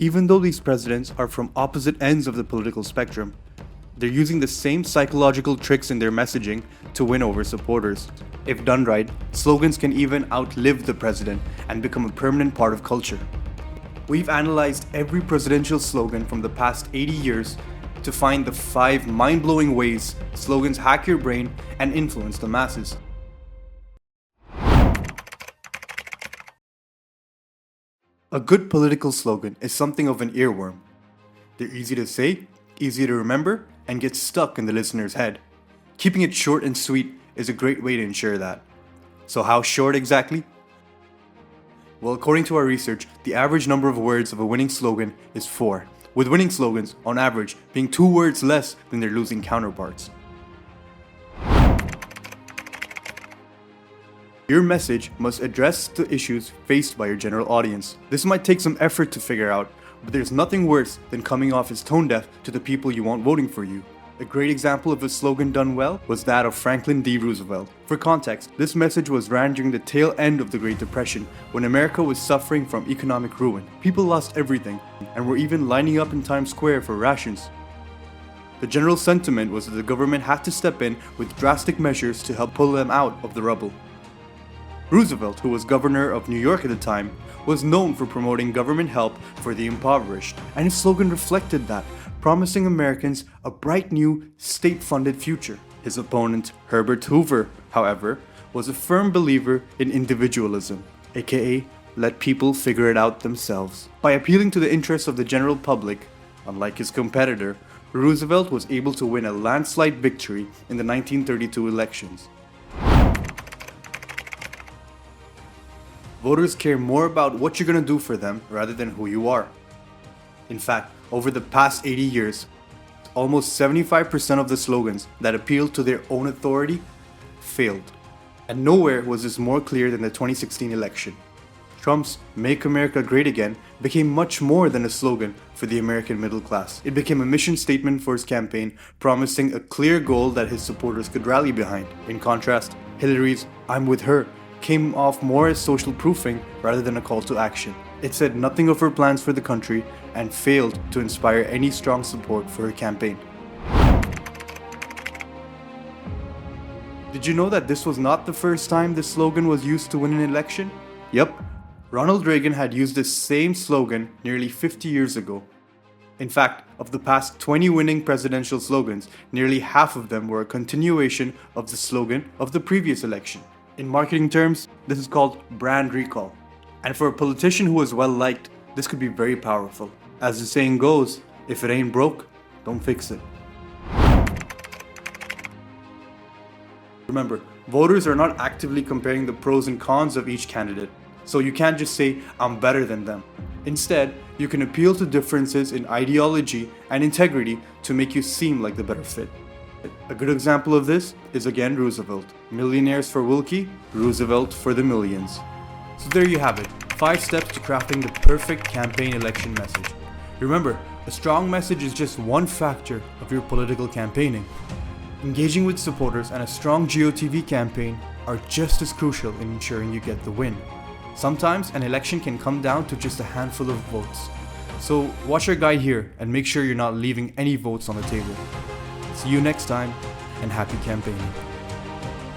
Even though these presidents are from opposite ends of the political spectrum, they're using the same psychological tricks in their messaging to win over supporters. If done right, slogans can even outlive the president and become a permanent part of culture. We've analyzed every presidential slogan from the past 80 years to find the 5 mind-blowing ways slogans hack your brain and influence the masses. A good political slogan is something of an earworm. They're easy to say, easy to remember, and get stuck in the listener's head. Keeping it short and sweet is a great way to ensure that. So how short exactly? Well, according to our research, the average number of words of a winning slogan is 4, with winning slogans, on average, being 2 words less than their losing counterparts. Your message must address the issues faced by your general audience. This might take some effort to figure out, but there's nothing worse than coming off as tone deaf to the people you want voting for you. A great example of a slogan done well was that of Franklin D. Roosevelt. For context, this message was ran during the tail end of the Great Depression, when America was suffering from economic ruin. People lost everything, and were even lining up in Times Square for rations. The general sentiment was that the government had to step in with drastic measures to help pull them out of the rubble. Roosevelt, who was governor of New York at the time, was known for promoting government help for the impoverished, and his slogan reflected that, promising Americans a bright new, state-funded future. His opponent, Herbert Hoover, however, was a firm believer in individualism, aka let people figure it out themselves. By appealing to the interests of the general public, unlike his competitor, Roosevelt was able to win a landslide victory in the 1932 elections. Voters care more about what you're going to do for them rather than who you are. In fact, over the past 80 years, almost 75% of the slogans that appealed to their own authority failed. And nowhere was this more clear than the 2016 election. Trump's "Make America Great Again" became much more than a slogan for the American middle class. It became a mission statement for his campaign, promising a clear goal that his supporters could rally behind. In contrast, Hillary's "I'm with her" came off more as social proofing rather than a call to action. It said nothing of her plans for the country and failed to inspire any strong support for her campaign. Did you know that this was not the first time this slogan was used to win an election? Yep, Ronald Reagan had used this same slogan nearly 50 years ago. In fact, of the past 20 winning presidential slogans, nearly half of them were a continuation of the slogan of the previous election. In marketing terms, this is called brand recall. And for a politician who is well liked, this could be very powerful. As the saying goes, if it ain't broke, don't fix it. Remember, voters are not actively comparing the pros and cons of each candidate, so you can't just say, "I'm better than them." Instead, you can appeal to differences in ideology and integrity to make you seem like the better fit. A good example of this is again Roosevelt. Millionaires for Wilkie, Roosevelt for the millions. So there you have it, 5 steps to crafting the perfect campaign election message. Remember, a strong message is just one factor of your political campaigning. Engaging with supporters and a strong GOTV campaign are just as crucial in ensuring you get the win. Sometimes an election can come down to just a handful of votes. So watch our guide here and make sure you're not leaving any votes on the table. See you next time, and happy campaigning.